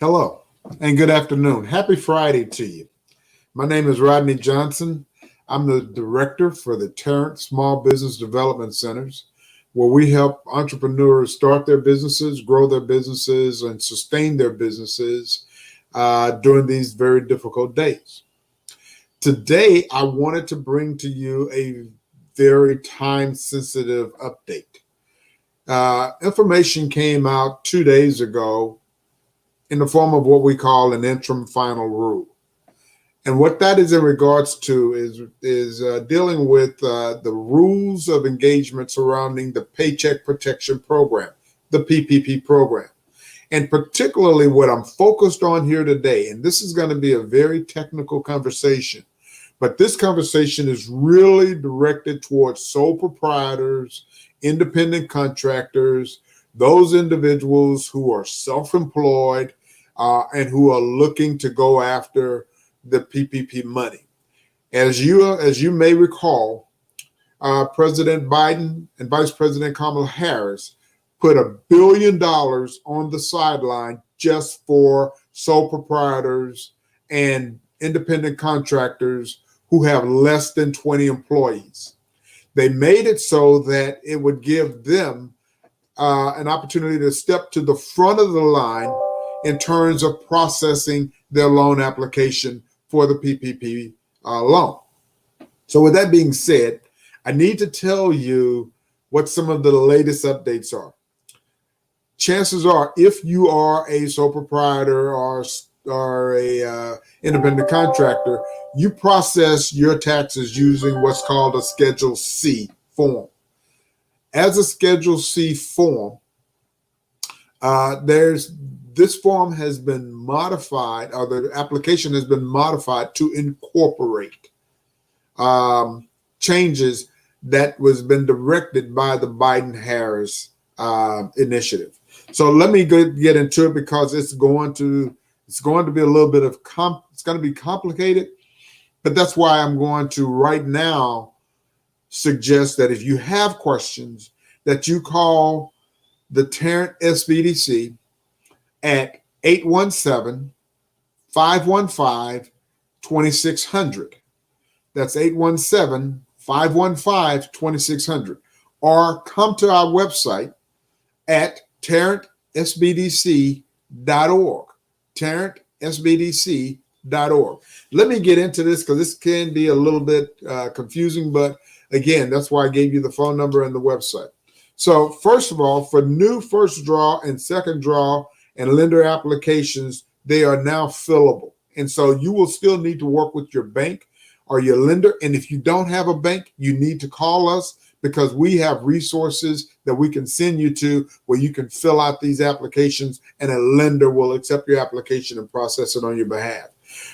Hello and good afternoon. Happy Friday to you. My name is Rodney Johnson. I'm the director for the Tarrant Small Business Development Centers, where we help entrepreneurs start their businesses, grow their businesses, and sustain their businesses during these very difficult days. Today, I wanted to bring to you a very time-sensitive update. Information came out 2 days ago in the form of what we call an interim final rule. And what that is in regards to is dealing with the rules of engagement surrounding the Paycheck Protection Program, the PPP program. And particularly what I'm focused on here today, and this is going to be a very technical conversation, but this conversation is really directed towards sole proprietors, independent contractors, those individuals who are self-employed and who are looking to go after the PPP money. As you may recall, President Biden and Vice President Kamala Harris put $1 billion on the sideline just for sole proprietors and independent contractors who have less than 20 employees. They made it so that it would give them an opportunity to step to the front of the line in terms of processing their loan application for the PPP loan. So with that being said, I need to tell you what some of the latest updates are. Chances are, if you are a sole proprietor or a independent contractor, you process your taxes using what's called a Schedule C form. As a Schedule C form, this form has been modified, or the application has been modified to incorporate changes that was been directed by the Biden-Harris initiative. So let me get into it because it's going to be a little bit of it's going to be complicated, but that's why I'm going to right now suggest that if you have questions, that you call the Tarrant SBDC at 817-515-2600. That's 817-515-2600. Or come to our website at tarrantsbdc.org. tarrantsbdc.org. Let me get into this because this can be a little bit confusing, but again, that's why I gave you the phone number and the website. So first of all, for new first draw and second draw and lender applications, they are now fillable. And so you will still need to work with your bank or your lender. And if you don't have a bank, you need to call us because we have resources that we can send you to where you can fill out these applications and a lender will accept your application and process it on your behalf.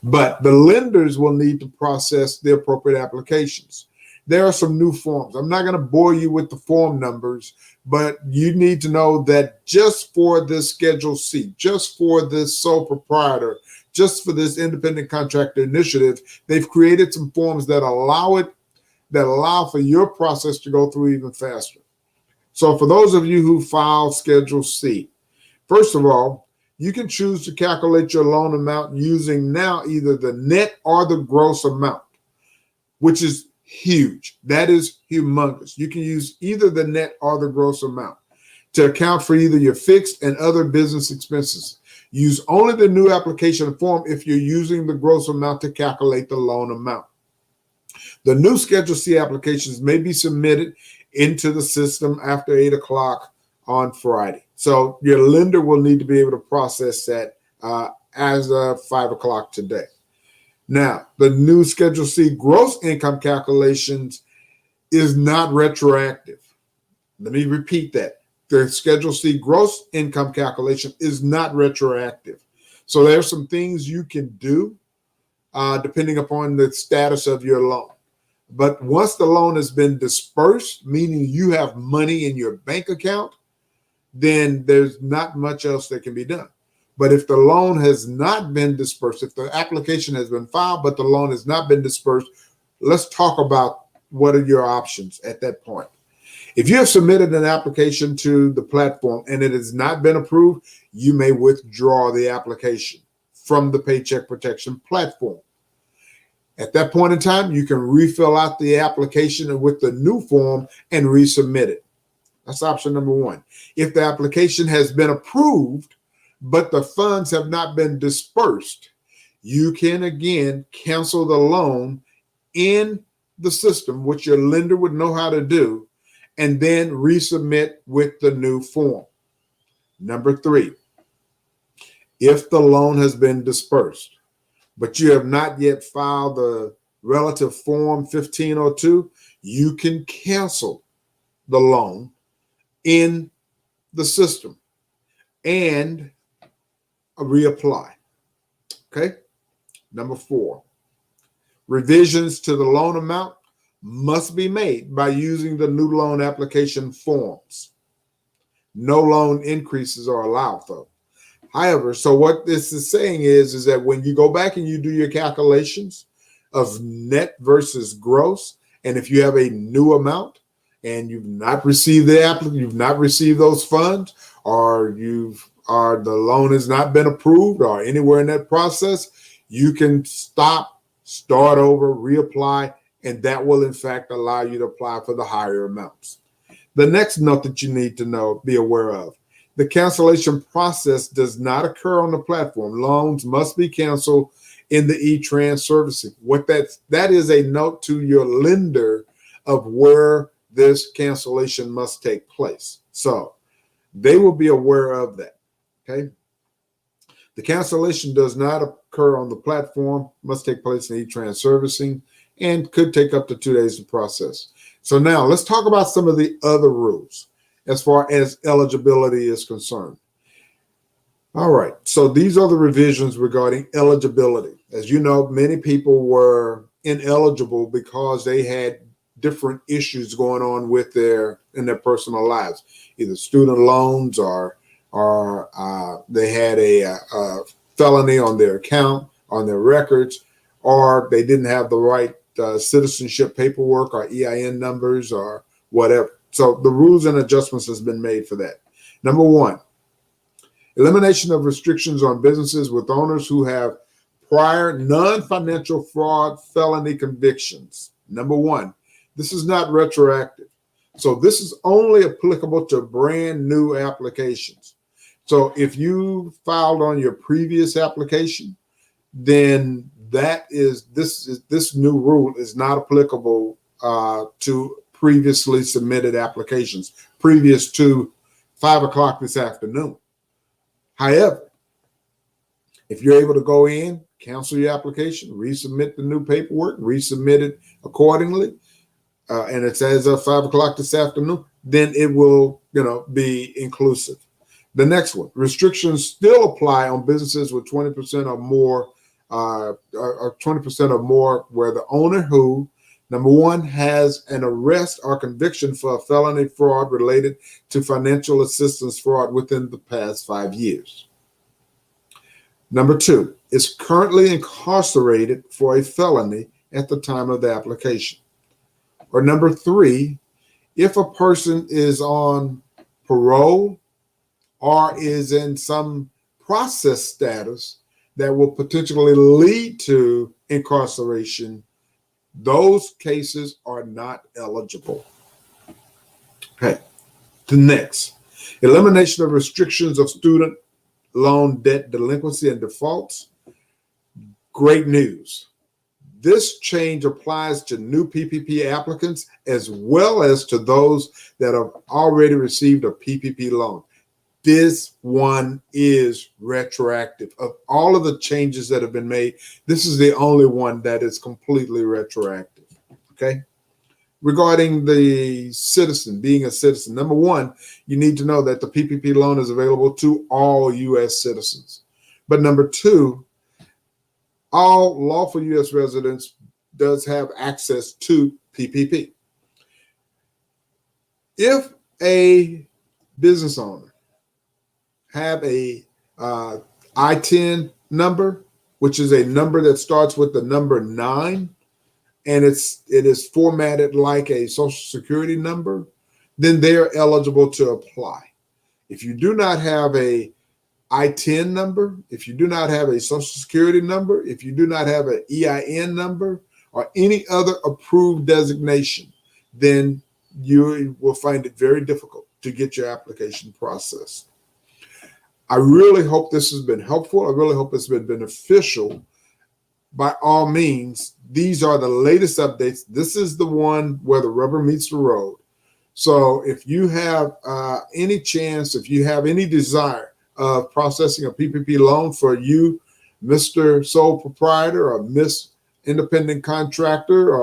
But the lenders will need to process the appropriate applications. There are some new forms. I'm not going to bore you with the form numbers, but you need to know that just for this Schedule C, just for this sole proprietor, just for this independent contractor initiative, they've created some forms that allow for your process to go through even faster. So for those of you who file Schedule C, first of all, you can choose to calculate your loan amount using now either the net or the gross amount, which is huge. That is humongous. You can use either the net or the gross amount to account for either your fixed and other business expenses. Use only the new application form if you're using the gross amount to calculate the loan amount. The new Schedule C applications may be submitted into the system after 8 o'clock on Friday. So your lender will need to be able to process that as of 5 o'clock today. Now, the new Schedule C gross income calculations is not retroactive. Let me repeat that. The Schedule C gross income calculation is not retroactive. So there are some things you can do depending upon the status of your loan. But once the loan has been dispersed, meaning you have money in your bank account, then there's not much else that can be done. But if the loan has not been dispersed, if the application has been filed, but the loan has not been dispersed, let's talk about what are your options at that point. If you have submitted an application to the platform and it has not been approved, you may withdraw the application from the Paycheck Protection platform. At that point in time, you can refill out the application with the new form and resubmit it. That's option number one. If the application has been approved, but the funds have not been dispersed, you can again cancel the loan in the system, which your lender would know how to do, and then resubmit with the new form. Number three, if the loan has been dispersed, but you have not yet filed the relative form 1502, you can cancel the loan in the system and reapply. Okay. Number four, revisions to the loan amount must be made by using the new loan application forms. No loan increases are allowed though. However, so what this is saying is that when you go back and you do your calculations of net versus gross, and if you have a new amount and you've not received you've not received those funds, or the loan has not been approved or anywhere in that process, you can stop, start over, reapply, and that will in fact allow you to apply for the higher amounts. The next note that you need to be aware of: the cancellation process does not occur on the platform. Loans must be canceled in the e-trans servicing. That is a note to your lender of where this cancellation must take place. So they will be aware of that. Okay. The cancellation does not occur on the platform, must take place in e-trans servicing, and could take up to 2 days to process. So now let's talk about some of the other rules as far as eligibility is concerned. All right, so these are the revisions regarding eligibility. As you know, many people were ineligible because they had different issues going on in their personal lives, either student loans or they had a felony on their account, on their records, or they didn't have the right citizenship paperwork or EIN numbers or whatever. So the rules and adjustments has been made for that. Number one, elimination of restrictions on businesses with owners who have prior non-financial fraud felony convictions. Number one, this is not retroactive. So this is only applicable to brand new applications. So if you filed on your previous application, then this new rule is not applicable to previously submitted applications previous to 5 o'clock this afternoon. However, if you're able to go in, cancel your application, resubmit the new paperwork, resubmit it accordingly, and it's as of 5 o'clock this afternoon, then it will, be inclusive. The next one, restrictions still apply on businesses with 20% or more, or 20% or more, where the owner who, number one, has an arrest or conviction for a felony fraud related to financial assistance fraud within the past 5 years. Number two, is currently incarcerated for a felony at the time of the application. Or number three, if a person is on parole or is in some process status that will potentially lead to incarceration, those cases are not eligible. Okay, the next, elimination of restrictions of student loan debt delinquency and defaults. Great news. This change applies to new PPP applicants as well as to those that have already received a PPP loan. This one is retroactive. Of all of the changes that have been made, this is the only one that is completely retroactive. Okay. Regarding the citizen, being a citizen, number one, you need to know that the PPP loan is available to all U.S. citizens. But number two, all lawful U.S. residents does have access to PPP. If a business owner have a I-10 number, which is a number that starts with the number 9, and it is formatted like a Social Security number, then they are eligible to apply. If you do not have a I-10 number, if you do not have a Social Security number, if you do not have an EIN number or any other approved designation, then you will find it very difficult to get your application processed. I really hope this has been helpful. I really hope it's been beneficial. By all means, these are the latest updates. This is the one where the rubber meets the road. So if you have any chance, if you have any desire of processing a PPP loan for you, Mr. Sole Proprietor or Miss Independent Contractor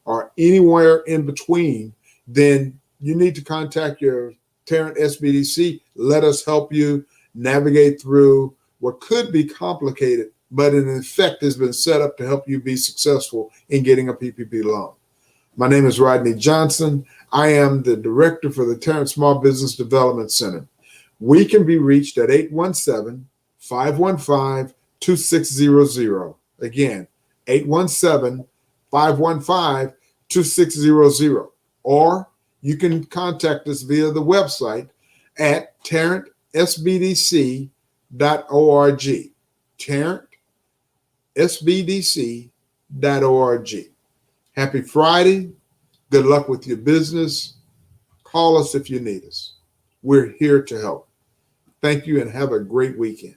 or anywhere in between, then you need to contact your Tarrant SBDC. Let us help you navigate through what could be complicated, but in effect has been set up to help you be successful in getting a PPP loan. My name is Rodney Johnson. I am the director for the Tarrant Small Business Development Center. We can be reached at 817-515-2600. Again, 817-515-2600. Or you can contact us via the website at tarrantsbdc.org. tarrantsbdc.org. Happy Friday. Good luck with your business. Call us if you need us. We're here to help. Thank you and have a great weekend.